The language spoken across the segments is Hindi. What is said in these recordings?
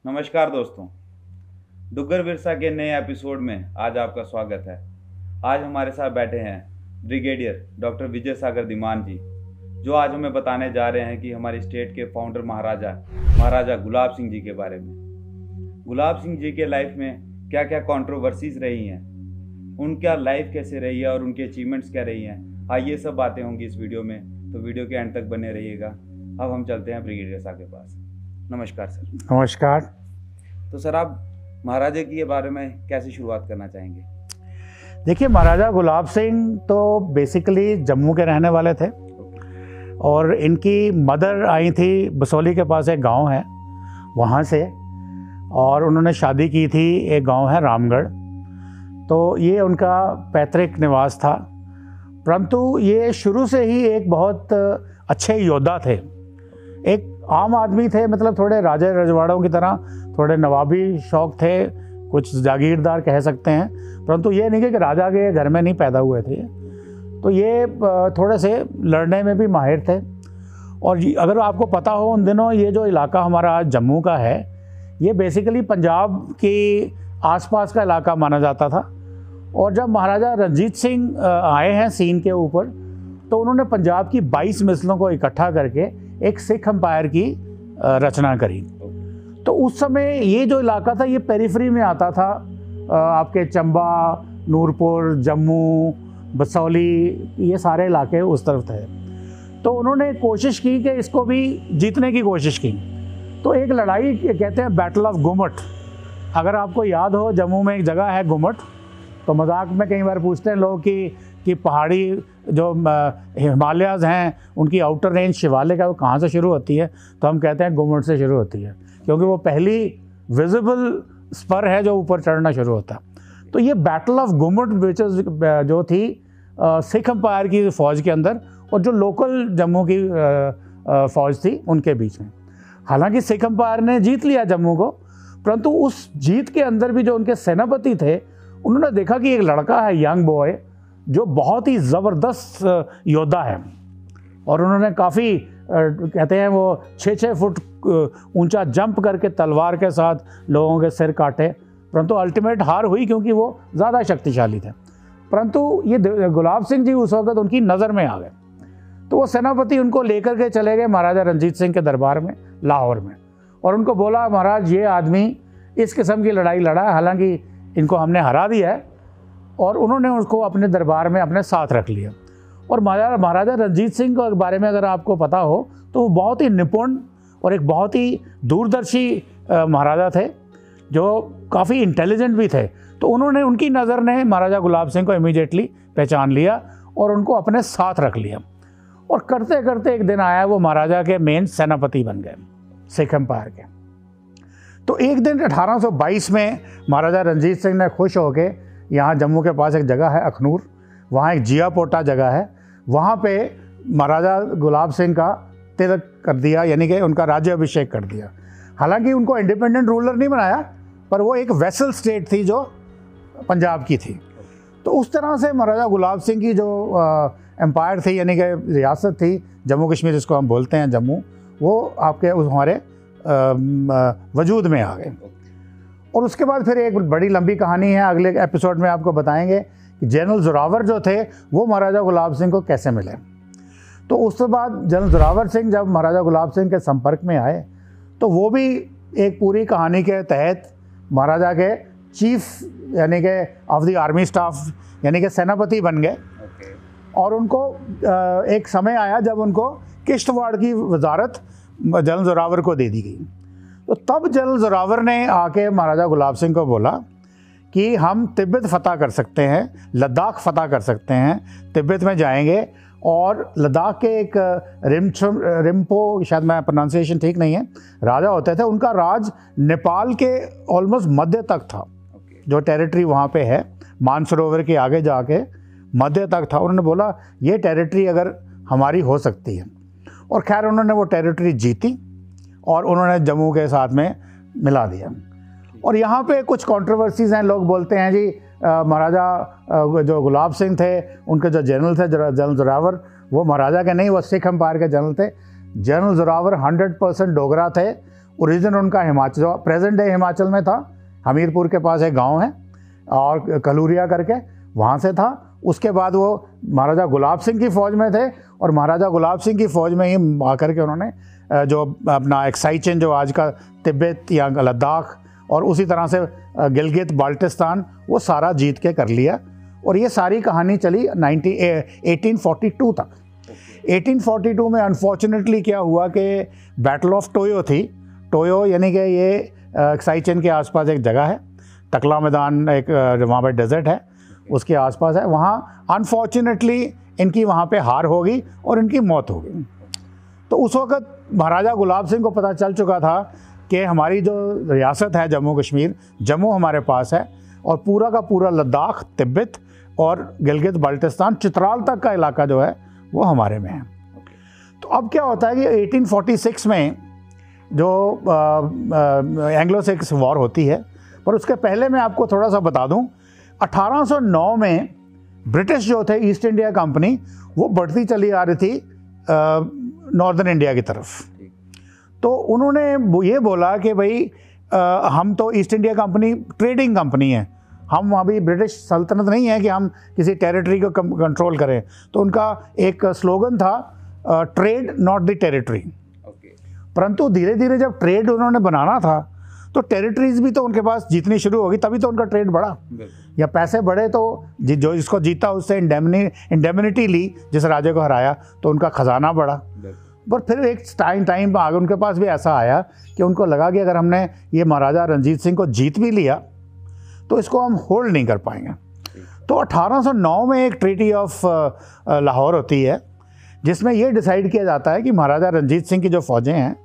नमस्कार दोस्तों, डुग्गर विरसा के नए एपिसोड में आज आपका स्वागत है। आज हमारे साथ बैठे हैं ब्रिगेडियर डॉक्टर विजय सागर धीमान जी, जो आज हमें बताने जा रहे हैं कि हमारी स्टेट के फाउंडर महाराजा गुलाब सिंह जी के बारे में। गुलाब सिंह जी के लाइफ में क्या क्या कंट्रोवर्सीज रही हैं, उनका लाइफ कैसे रही है और उनके अचीवमेंट्स क्या रही हैं, ये सब बातें होंगी इस वीडियो में, तो वीडियो के एंड तक बने रहिएगा। अब हम चलते हैं ब्रिगेडियर साहब के पास। नमस्कार सर। नमस्कार। तो सर, आप महाराजा के बारे में कैसे शुरुआत करना चाहेंगे? देखिए, महाराजा गुलाब सिंह तो बेसिकली जम्मू के रहने वाले थे और इनकी मदर आई थी बसौली के पास, एक गांव है वहाँ से, और उन्होंने शादी की थी, एक गांव है रामगढ़। तो ये उनका पैतृक निवास था, परंतु ये शुरू से ही एक बहुत अच्छे योद्धा थे, एक आम आदमी थे, मतलब थोड़े राजे रजवाड़ों की तरह, थोड़े नवाबी शौक थे, कुछ जागीरदार कह सकते हैं, परंतु ये नहीं कि राजा के घर में नहीं पैदा हुए थे। तो ये थोड़े से लड़ने में भी माहिर थे। और अगर आपको पता हो, उन दिनों ये जो इलाका हमारा जम्मू का है, ये बेसिकली पंजाब के आसपास का इलाका माना जाता था। और जब महाराजा रणजीत सिंह आए हैं सीन के ऊपर, तो उन्होंने पंजाब की 22 मिसलों को इकट्ठा करके एक सिख एम्पायर की रचना करी। तो उस समय ये जो इलाका था, ये पेरिफेरी में आता था, आपके चंबा, नूरपुर, जम्मू, बसौली, ये सारे इलाके उस तरफ थे। तो उन्होंने कोशिश की कि इसको भी जीतने की कोशिश की। तो एक लड़ाई कहते हैं बैटल ऑफ गुमट। अगर आपको याद हो, जम्मू में एक जगह है गुमट। तो मजाक में कई बार पूछते हैं लोग कि पहाड़ी जो हिमालयाज़ हैं, उनकी आउटर रेंज शिवालिक है, वो कहाँ से शुरू होती है? तो हम कहते हैं गुमट से शुरू होती है, क्योंकि वो पहली विजिबल स्पर है जो ऊपर चढ़ना शुरू होता है। तो ये बैटल ऑफ गुमट जो थी सिख एम्पायर की फ़ौज के अंदर और जो लोकल जम्मू की फ़ौज थी, उनके बीच में। हालांकि सिख एम्पायर ने जीत लिया जम्मू को, परंतु उस जीत के अंदर भी जो उनके सेनापति थे, उन्होंने देखा कि एक लड़का है, यंग बॉय, जो बहुत ही ज़बरदस्त योद्धा है, और उन्होंने काफ़ी कहते हैं वो 6-6 फुट ऊंचा जंप करके तलवार के साथ लोगों के सिर काटे, परंतु अल्टीमेट हार हुई क्योंकि वो ज़्यादा शक्तिशाली थे। परंतु ये गुलाब सिंह जी उस वक्त उनकी नज़र में आ गए। तो वो सेनापति उनको लेकर के चले गए महाराजा रणजीत सिंह के दरबार में लाहौर में, और उनको बोला, महाराज ये आदमी इस किस्म की लड़ाई लड़ा है, हालांकि इनको हमने हरा दिया है। और उन्होंने उसको अपने दरबार में अपने साथ रख लिया। और महाराजा रणजीत सिंह के बारे में अगर आपको पता हो, तो वो बहुत ही निपुण और एक बहुत ही दूरदर्शी महाराजा थे, जो काफ़ी इंटेलिजेंट भी थे। तो उन्होंने, उनकी नज़र ने महाराजा गुलाब सिंह को इमीडिएटली पहचान लिया और उनको अपने साथ रख लिया। और करते करते एक दिन आया, वो महाराजा के मेन सेनापति बन गए सिख एम्पायर के। तो एक दिन 1822 में महाराजा रणजीत सिंह ने खुश होकर, यहाँ जम्मू के पास एक जगह है अखनूर, वहाँ एक जियापोटा जगह है, वहाँ पे महाराजा गुलाब सिंह का तिलक कर दिया, यानी कि उनका राज्य अभिषेक कर दिया। हालांकि उनको इंडिपेंडेंट रूलर नहीं बनाया, पर वो एक वेसल स्टेट थी जो पंजाब की थी। तो उस तरह से महाराजा गुलाब सिंह की जो एम्पायर थी, यानी कि रियासत थी जम्मू कश्मीर, जिसको हम बोलते हैं जम्मू, वो आपके उस हमारे वजूद में आ गए। और उसके बाद फिर एक बड़ी लंबी कहानी है, अगले एपिसोड में आपको बताएंगे कि जनरल जोरावर जो थे, वो महाराजा गुलाब सिंह को कैसे मिले। तो उसके बाद जनरल जोरावर सिंह जब महाराजा गुलाब सिंह के संपर्क में आए, तो वो भी एक पूरी कहानी के तहत महाराजा के चीफ यानी कि ऑफ द आर्मी स्टाफ, यानी कि सेनापति बन गए। और उनको एक समय आया जब उनको किश्तवाड़ की वजारत जनरल जोरावर को दे दी गई। तो तब जनरल जोरावर ने आके महाराजा गुलाब सिंह को बोला कि हम तिब्बत फ़तह कर सकते हैं, लद्दाख फ़तह कर सकते हैं, तिब्बत में जाएंगे। और लद्दाख के एक रिम्पो, शायद मैं प्रोनाउंसिएशन ठीक नहीं है, राजा होते थे, उनका राज नेपाल के ऑलमोस्ट मध्य तक था। जो टेरिटरी वहाँ पे है, मानसरोवर के आगे जाके मध्य तक था। उन्होंने बोला ये टेरिटरी अगर हमारी हो सकती है। और खैर उन्होंने वो टेरिटरी जीती और उन्होंने जम्मू के साथ में मिला दिया। और यहाँ पे कुछ कंट्रोवर्सीज़ हैं, लोग बोलते हैं जी महाराजा जो गुलाब सिंह थे, उनके जो जनरल थे जनरल जोरावर, वो महाराजा के नहीं, वो सिख एम्पायर के जनरल थे। जनरल जोरावर 100% डोगरा थे। ओरिजिन उनका हिमाचल, जो प्रेजेंट डे हिमाचल में था, हमीरपुर के पास एक गांव है और कलूरिया करके, वहाँ से था। उसके बाद वो महाराजा गुलाब सिंह की फ़ौज में थे और महाराजा गुलाब सिंह की फ़ौज में ही आकर के उन्होंने जो अपना एक साइचेन, जो आज का तिब्बत या लद्दाख और उसी तरह से गिलगित बाल्टिस्तान, वो सारा जीत के कर लिया। और ये सारी कहानी चली 1842 तक। 1842 में अनफॉर्चुनेटली क्या हुआ कि बैटल ऑफ टोयो थी। टोयो यानी कि ये साइचेन के आसपास एक जगह है, टकला मैदान, एक वहाँ पर डेजर्ट है, उसके आसपास है। वहाँ अनफॉर्चुनेटली इनकी वहाँ पे हार हो गई और इनकी मौत हो गई। तो उस वक़्त महाराजा गुलाब सिंह को पता चल चुका था कि हमारी जो रियासत है जम्मू कश्मीर, जम्मू हमारे पास है और पूरा का पूरा लद्दाख, तिब्बत और गिलगित बाल्टिस्तान, चित्राल तक का इलाका जो है वो हमारे में है। तो अब क्या होता है कि 1846 में जो एंग्लो सिख वॉर होती है, पर उसके पहले मैं आपको थोड़ा सा बता दूं, 1809 में ब्रिटिश जो थे, ईस्ट इंडिया कंपनी, वो बढ़ती चली आ रही थी नॉर्दर्न इंडिया की तरफ। तो उन्होंने ये बोला कि भाई हम तो east India company trading company है, हम अभी ब्रिटिश सल्तनत नहीं है कि हम किसी टेरिटरी को कंट्रोल करें। तो उनका एक स्लोगन था, ट्रेड नॉट द टेरिटरी। परंतु धीरे धीरे जब ट्रेड उन्होंने बनाना था तो टेरिटरीज भी तो उनके पास जीतनी शुरू होगी, तभी तो उनका ट्रेड बढ़ा, या पैसे बढ़े तो जो जिसको जीता उससे इंडेमनिटी ली, जिस राजे को हराया, तो उनका खजाना बढ़ा। पर फिर एक टाइम आगे उनके पास भी ऐसा आया कि उनको लगा कि अगर हमने ये महाराजा रणजीत सिंह को जीत भी लिया तो इसको हम होल्ड नहीं कर पाएंगे। तो 1809 में एक ट्रीटी ऑफ लाहौर होती है, जिसमें ये डिसाइड किया जाता है कि महाराजा रणजीत सिंह की जो फ़ौजें हैं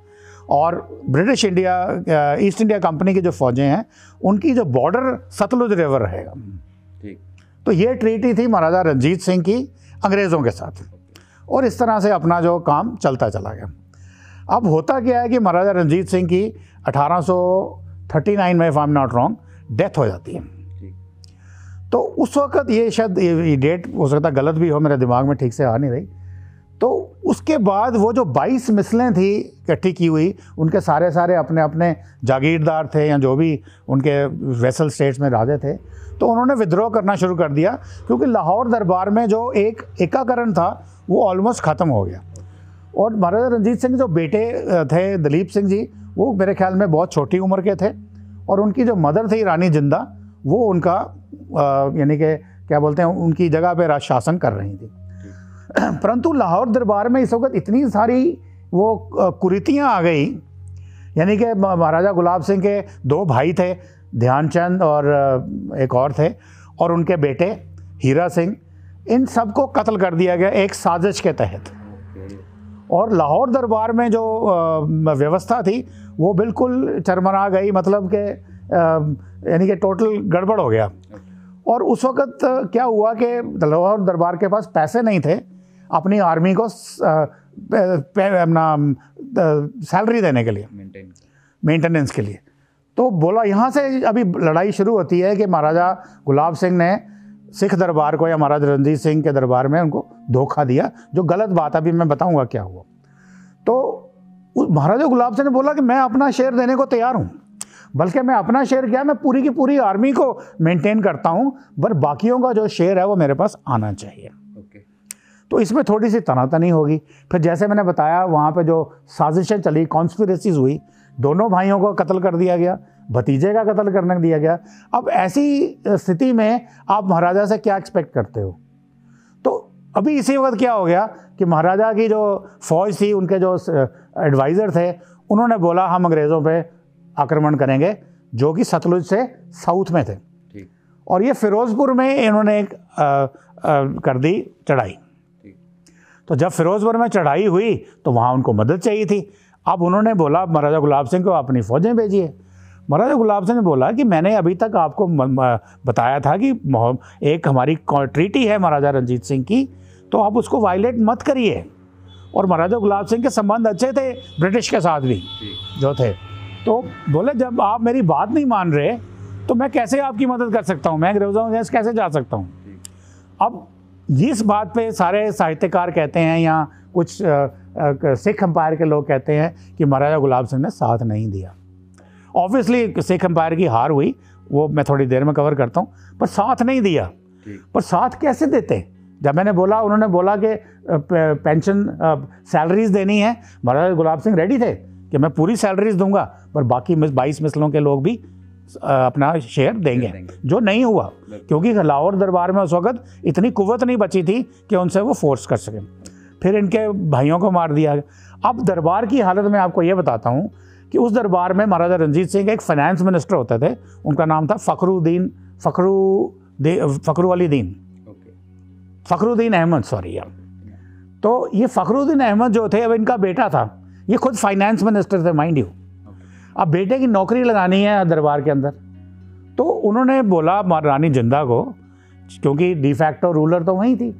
और British India, east India company की जो फ़ौजें हैं, उनकी जो बॉर्डर सतलुज रिवर रहेगा। ठीक। तो ये ट्रीटी थी महाराजा रणजीत सिंह की अंग्रेज़ों के साथ, और इस तरह से अपना जो काम चलता चला गया। अब होता क्या है कि महाराजा रणजीत सिंह की 1839 में, if I am not wrong, death हो जाती है। तो उस वक़्त ये शायद ये डेट हो सकता गलत भी हो, मेरे दिमाग में ठीक से आ नहीं रही। तो उसके बाद वो जो 22 मिसलें थी इकट्ठी की हुई, उनके सारे अपने अपने जागीरदार थे या जो भी उनके वेसल स्टेट्स में राजे थे, तो उन्होंने विद्रोह करना शुरू कर दिया, क्योंकि लाहौर दरबार में जो एक एकाकरण था वो ऑलमोस्ट ख़त्म हो गया। और महाराजा रणजीत सिंह जो बेटे थे दलीप सिंह जी, वो मेरे ख्याल में बहुत छोटी उम्र के थे, और उनकी जो मदर थी रानी जिंदा, वो उनका यानी कि क्या बोलते हैं, उनकी जगह पे राज शासन कर रही थी। परंतु लाहौर दरबार में इस वक्त इतनी सारी वो कुरीतियाँ आ गई, यानी कि महाराजा गुलाब सिंह के 2 भाई थे, ध्यानचंद और एक और थे, और उनके बेटे हीरा सिंह, इन सबको कत्ल कर दिया गया एक साजिश के तहत। और लाहौर दरबार में जो व्यवस्था थी वो बिल्कुल चरमरा गई, मतलब कि यानी कि टोटल गड़बड़ हो गया। और उस वक़्त क्या हुआ कि लाहौर दरबार के पास पैसे नहीं थे अपनी आर्मी को अपना सैलरी देने के लिए, मेंटेनेंस के लिए। तो बोला यहाँ से अभी लड़ाई शुरू होती है कि महाराजा गुलाब सिंह ने सिख दरबार को या महाराजा रणजीत सिंह के दरबार में उनको धोखा दिया, जो गलत बात, अभी मैं बताऊंगा क्या हुआ। तो महाराजा गुलाब सिंह ने बोला कि मैं अपना शेयर देने को तैयार हूँ, बल्कि मैं अपना शेयर क्या, मैं पूरी की पूरी आर्मी को मेंटेन करता हूँ, पर बाकियों का जो शेयर है वो मेरे पास आना चाहिए। तो इसमें थोड़ी सी तनातनी होगी। फिर जैसे मैंने बताया, वहाँ पे जो साजिशें चली, कॉन्स्पिरेसीज हुई, दोनों भाइयों को कत्ल कर दिया गया, भतीजे का कत्ल करने दिया गया। अब ऐसी स्थिति में आप महाराजा से क्या एक्सपेक्ट करते हो? तो अभी इसी वक्त क्या हो गया कि महाराजा की जो फौज थी, उनके जो एडवाइज़र थे, उन्होंने बोला हम अंग्रेज़ों पे आक्रमण करेंगे, जो कि सतलुज से साउथ में थे। और ये फिरोज़पुर में इन्होंने एक कर दी चढ़ाई। तो जब फिरोज़पुर में चढ़ाई हुई तो वहाँ उनको मदद चाहिए थी। अब उन्होंने बोला महाराजा गुलाब सिंह को अपनी फ़ौजें भेजिए। महाराजा गुलाब सिंह ने बोला कि मैंने अभी तक आपको बताया था कि एक हमारी ट्रीटी है महाराजा रणजीत सिंह की, तो आप उसको वायलेट मत करिए। और महाराजा गुलाब सिंह के संबंध अच्छे थे ब्रिटिश के साथ भी जो थे। तो बोले जब आप मेरी बात नहीं मान रहे तो मैं कैसे आपकी मदद कर सकता हूँ, मैं अंग्रेज़ों के जैसे कैसे जा सकता हूँ। अब इस बात पे सारे साहित्यकार कहते हैं या कुछ सिख एम्पायर के लोग कहते हैं कि महाराजा गुलाब सिंह ने साथ नहीं दिया। ऑब्वियसली सिख एम्पायर की हार हुई, वो मैं थोड़ी देर में कवर करता हूँ, पर साथ नहीं दिया। पर साथ कैसे देते? जब मैंने बोला, उन्होंने बोला कि पेंशन सैलरीज देनी है, महाराजा गुलाब सिंह रेडी थे कि मैं पूरी सैलरीज दूंगा, पर बाकी 22 मिसलों के लोग भी अपना शेयर देंगे, जो नहीं हुआ, क्योंकि लाहौर दरबार में उस वक्त इतनी कुव्वत नहीं बची थी कि उनसे वो फोर्स कर सकें। फिर इनके भाइयों को मार दिया। अब दरबार की हालत में आपको ये बताता हूँ कि उस दरबार में महाराजा रंजीत सिंह एक फाइनेंस मिनिस्टर होते थे, उनका नाम था फ़खरुद्दीन अहमद, सॉरी यार। तो ये फ़खरुद्दीन अहमद जो थे, अब इनका बेटा था, ये खुद फाइनेंस मिनिस्टर थे, माइंड यू। अब बेटे की नौकरी लगानी है दरबार के अंदर, तो उन्होंने बोला रानी जिंदा को, क्योंकि डिफैक्टो रूलर तो वहीं थी,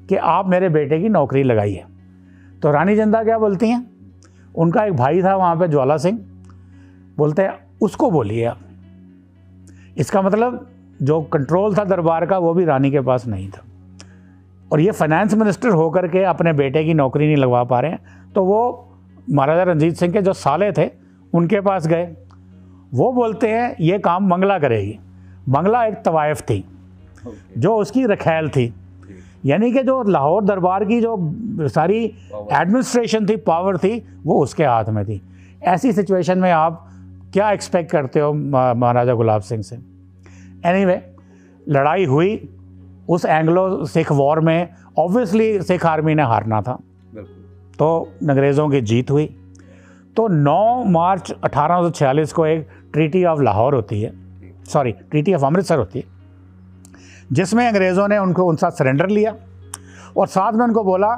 कि आप मेरे बेटे की नौकरी लगाइए। तो रानी जिंदा क्या बोलती हैं, उनका एक भाई था वहाँ पे ज्वाला सिंह, बोलते हैं उसको बोलिए आप। इसका मतलब जो कंट्रोल था दरबार का वो भी रानी के पास नहीं था, और ये फाइनेंस मिनिस्टर होकर के अपने बेटे की नौकरी नहीं लगवा पा रहे हैं। तो वो महाराजा रंजीत सिंह के जो साले थे उनके पास गए, वो बोलते हैं ये काम मंगला करेगी। मंगला एक तवाइफ थी जो उसकी रखैल थी, यानी कि जो लाहौर दरबार की जो सारी एडमिनिस्ट्रेशन थी, पावर थी, वो उसके हाथ में थी। ऐसी सिचुएशन में आप क्या एक्सपेक्ट करते हो महाराजा गुलाब सिंह से? एनीवे, लड़ाई हुई उस एंग्लो सिख वॉर में। ऑब्वियसली सिख आर्मी ने हारना था, तो अंग्रेज़ों की जीत हुई। तो 9 मार्च 1846 को एक ट्रीटी ऑफ लाहौर होती है, सॉरी ट्रीटी ऑफ अमृतसर होती है, जिसमें अंग्रेज़ों ने उनको उनसे सरेंडर लिया और साथ में उनको बोला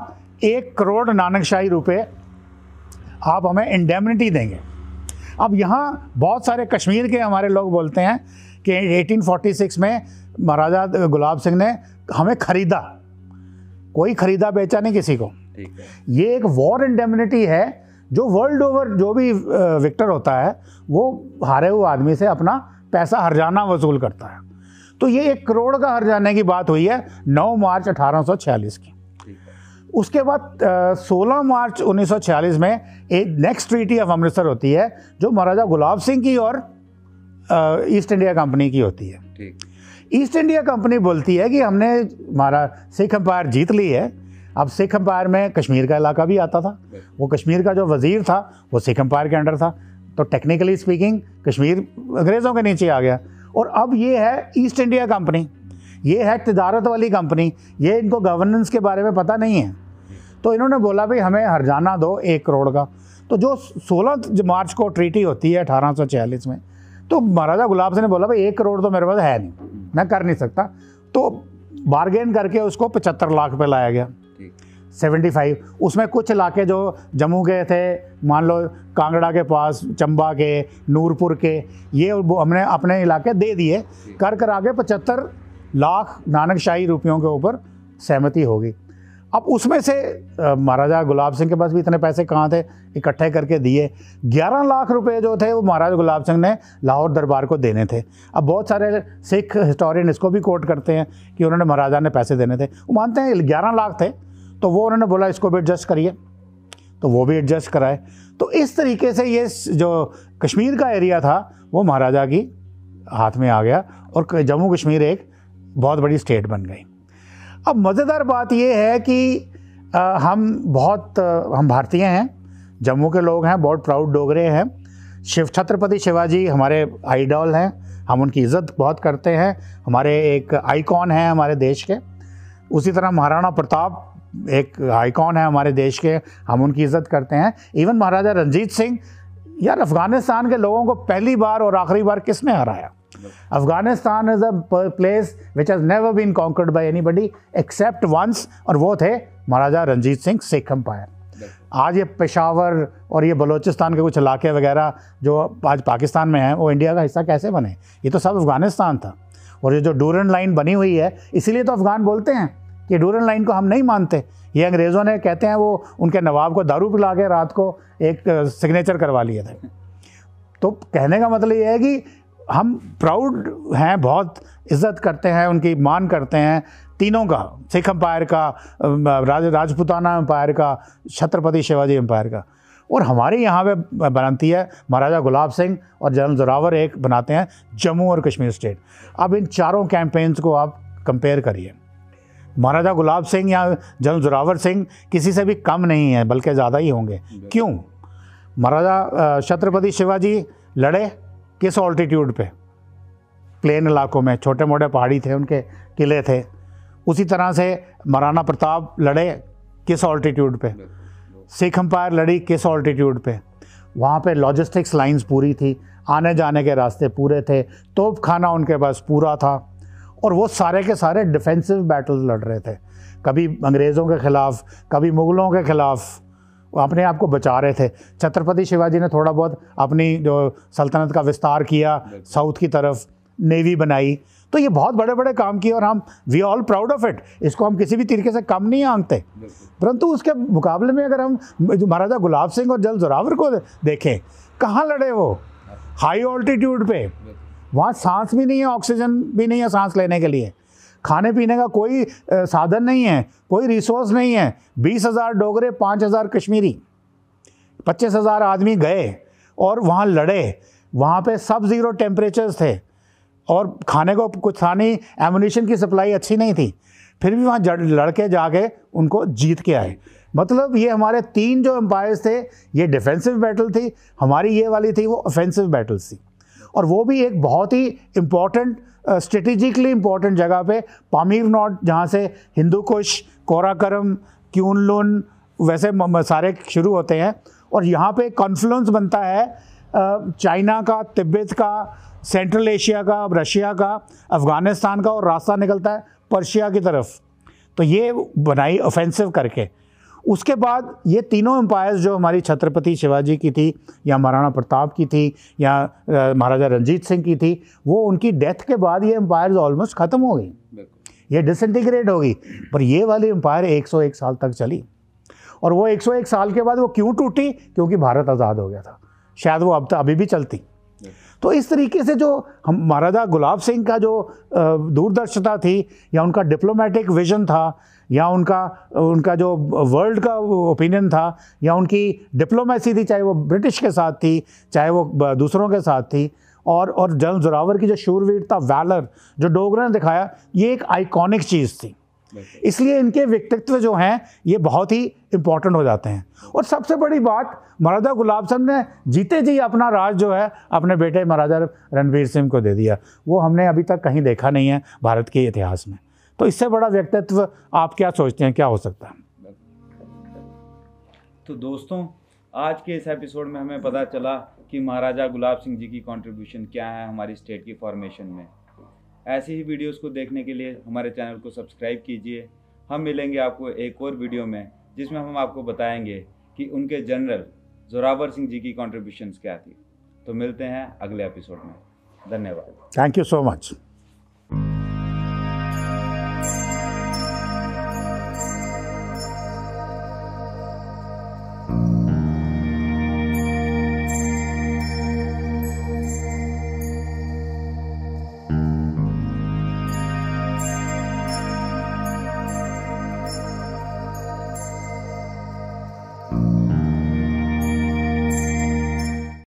1 करोड़ नानकशाही रुपए आप हमें इंडेमनिटी देंगे। अब यहाँ बहुत सारे कश्मीर के हमारे लोग बोलते हैं कि 1846 में महाराजा गुलाब सिंह ने हमें खरीदा, कोई खरीदा बेचा नहीं किसी को। ये एक वॉर इंडेमनिटी है जो वर्ल्ड ओवर जो भी विक्टर होता है वो हारे हुए आदमी से अपना पैसा हर्जाना वसूल करता है। तो ये 1 करोड़ का हर्जाने की बात हुई है 9 मार्च 1846 की। उसके बाद 16 मार्च 1946 में एक नेक्स्ट ट्रीटी ऑफ अमृतसर होती है, जो महाराजा गुलाब सिंह की और ईस्ट इंडिया कंपनी की होती है। ईस्ट इंडिया कंपनी बोलती है कि हमने हमारा सिख एम्पायर जीत ली है। अब सिख एम्पायर में कश्मीर का इलाका भी आता था, वो कश्मीर का जो वज़ीर था वो सिख एम्पायर के अंडर था, तो टेक्निकली स्पीकिंग कश्मीर अंग्रेज़ों के नीचे आ गया। और अब ये है ईस्ट इंडिया कंपनी, ये है तिजारत वाली कंपनी, ये इनको गवर्नेंस के बारे में पता नहीं है। तो इन्होंने बोला भाई हमें हर्जाना दो 1 करोड़ का। तो जो 16 मार्च को ट्रीटी होती है 1846 में, तो महाराजा गुलाब सिंह ने बोला भाई 1 करोड़ तो मेरे पास है नहीं, मैं कर नहीं सकता। तो बार्गेन करके उसको 75 लाख पे लाया गया, 75। उसमें कुछ इलाके जो जम्मू के थे, मान लो कांगड़ा के पास, चंबा के, नूरपुर के, ये हमने अपने इलाके दे दिए। कर आगे 75 लाख नानकशाही रुपयों के ऊपर सहमति होगी। अब उसमें से महाराजा गुलाब सिंह के पास भी इतने पैसे कहाँ थे, इकट्ठे करके दिए। 11 लाख रुपए जो थे वो महाराजा गुलाब सिंह ने लाहौर दरबार को देने थे। अब बहुत सारे सिख हिस्टोरियन इसको भी कोट करते हैं कि उन्होंने महाराजा ने पैसे देने थे, वो मानते हैं 11 लाख थे, तो वो उन्होंने बोला इसको भी एडजस्ट करिए, तो वो भी एडजस्ट कराए। तो इस तरीके से ये जो कश्मीर का एरिया था वो महाराजा की हाथ में आ गया और जम्मू कश्मीर एक बहुत बड़ी स्टेट बन गई। अब मज़ेदार बात यह है कि हम भारतीय हैं, जम्मू के लोग हैं, बहुत प्राउड डोगरे हैं। छत्रपति शिवाजी हमारे आइडॉल हैं, हम उनकी इज़्ज़त बहुत करते हैं, हमारे एक आइकॉन हैं हमारे देश के। उसी तरह महाराणा प्रताप एक आइकॉन है हमारे देश के, हम उनकी इज़्ज़त करते हैं। इवन महाराजा रंजीत सिंह, यार अफ़गानिस्तान के लोगों को पहली बार और आखिरी बार किसने हराया? Afghanistan is a place which has never been conquered by anybody except once, और वो थे महाराजा रंजीत सिंह, सिख एम्पायर। आज ये पेशावर और ये बलूचिस्तान के कुछ इलाके वगैरह जो आज पाकिस्तान में हैं, वो इंडिया का हिस्सा कैसे बने? ये तो सब अफगानिस्तान था। और ये जो डूरन लाइन बनी हुई है, इसीलिए तो अफगान बोलते हैं कि डूरन लाइन को हम नहीं मानते। ये अंग्रेज़ों ने, कहते हैं वो उनके नवाब को दारू पिला के रात को एक सिग्नेचर करवा लिए थे। तो कहने का मतलब ये है कि हम प्राउड हैं, बहुत इज़्ज़त करते हैं, उनकी मान करते हैं, तीनों का, सिख एम्पायर का, राजपूताना एम्पायर का, छत्रपति शिवाजी एम्पायर का। और हमारे यहाँ पे बनती है महाराजा गुलाब सिंह और जनरल जोरावर एक बनाते हैं जम्मू और कश्मीर स्टेट। अब इन चारों कैंपेन्स को आप कंपेयर करिए, महाराजा गुलाब सिंह या जनरल जोरावर सिंह किसी से भी कम नहीं है, बल्कि ज़्यादा ही होंगे। क्यों? महाराजा छत्रपति शिवाजी लड़े किस ऑल्टीट्यूड पे? प्लेन इलाकों में, छोटे मोटे पहाड़ी थे, उनके किले थे। उसी तरह से महाराणा प्रताप लड़े किस ऑल्टीट्यूड पे? सिख एम्पायर लड़ी किस ऑल्टीट्यूड पे? वहाँ पे लॉजिस्टिक्स लाइंस पूरी थी, आने जाने के रास्ते पूरे थे, तोप खाना उनके पास पूरा था, और वो सारे के सारे डिफेंसिव बैटल्स लड़ रहे थे। कभी अंग्रेज़ों के ख़िलाफ़, कभी मुग़लों के ख़िलाफ़, अपने आप को बचा रहे थे। छत्रपति शिवाजी ने थोड़ा बहुत अपनी जो सल्तनत का विस्तार किया, साउथ की तरफ नेवी बनाई, तो ये बहुत बड़े बड़े काम किए और हम we all proud of it. इसको हम किसी भी तरीके से कम नहीं आंकते। परंतु उसके मुकाबले में अगर हम महाराजा गुलाब सिंह और जनरल जोरावर को देखें, कहाँ लड़े वो? हाई ऑल्टीट्यूड पे, वहाँ सांस भी नहीं है, ऑक्सीजन भी नहीं है सांस लेने के लिए, खाने पीने का कोई साधन नहीं है, कोई रिसोर्स नहीं है। 20,000 डोगरे, 5,000 कश्मीरी, 25,000 आदमी गए और वहाँ लड़े। वहाँ पे सब ज़ीरो टेम्परेचर्स थे और खाने को कुछ था नहीं, एमुनिशन की सप्लाई अच्छी नहीं थी, फिर भी वहाँ लड़के जाके उनको जीत के आए। मतलब ये हमारे 3 जो एम्पायर्स थे, ये डिफेंसिव बैटल थी, हमारी ये वाली थी वो ऑफेंसिव बैटल्स थी। और वो भी एक बहुत ही इम्पॉर्टेंट, स्ट्रेटेजिकली इम्पॉर्टेंट जगह पे, पामीर नॉट, जहाँ से हिंदू कुश, कोराकरम, क्यूनलुन वैसे सारे शुरू होते हैं, और यहाँ पे कॉन्फ्लुएंस बनता है चाइना का, तिब्बत का, सेंट्रल एशिया का, रशिया का, अफ़गानिस्तान का, और रास्ता निकलता है पर्शिया की तरफ। तो ये बनाई ऑफेंसिव करके। उसके बाद ये तीनों एम्पायर्स जो हमारी छत्रपति शिवाजी की थी, या महाराणा प्रताप की थी, या महाराजा रंजीत सिंह की थी, वो उनकी डेथ के बाद ये एम्पायर्स ऑलमोस्ट ख़त्म हो गई, ये डिसइंटीग्रेट हो गई। पर ये वाली एम्पायर 101 साल तक चली। और वो 101 साल के बाद वो क्यों टूटी? क्योंकि भारत आज़ाद हो गया था। शायद वो अब अभी भी चलती। तो इस तरीके से जो हम महाराजा गुलाब सिंह का जो दूरदर्शिता थी, या उनका डिप्लोमेटिक विजन था, या उनका जो वर्ल्ड का ओपिनियन था, या उनकी डिप्लोमेसी थी, चाहे वो ब्रिटिश के साथ थी, चाहे वो दूसरों के साथ थी, और जनरल जोरावर की जो शूरवीरता, वैलर जो डोगरा ने दिखाया, ये एक आइकॉनिक चीज़ थी। इसलिए इनके व्यक्तित्व जो हैं ये बहुत ही इम्पोर्टेंट हो जाते हैं। और सबसे बड़ी बात, महाराजा गुलाब सिंह ने जीते जी अपना राज जो है अपने बेटे महाराजा रणवीर सिंह को दे दिया। वो हमने अभी तक कहीं देखा नहीं है भारत के इतिहास में। तो इससे बड़ा व्यक्तित्व आप क्या सोचते हैं, क्या हो सकता है? तो दोस्तों, आज के इस एपिसोड में हमें पता चला कि महाराजा गुलाब सिंह जी की कंट्रीब्यूशन क्या है हमारी स्टेट की फॉर्मेशन में। ऐसी ही वीडियोस को देखने के लिए हमारे चैनल को सब्सक्राइब कीजिए। हम मिलेंगे आपको एक और वीडियो में, जिसमें हम आपको बताएंगे कि उनके जनरल जोरावर सिंह जी की कंट्रीब्यूशंस क्या थी। तो मिलते हैं अगले एपिसोड में। धन्यवाद। Thank you so much.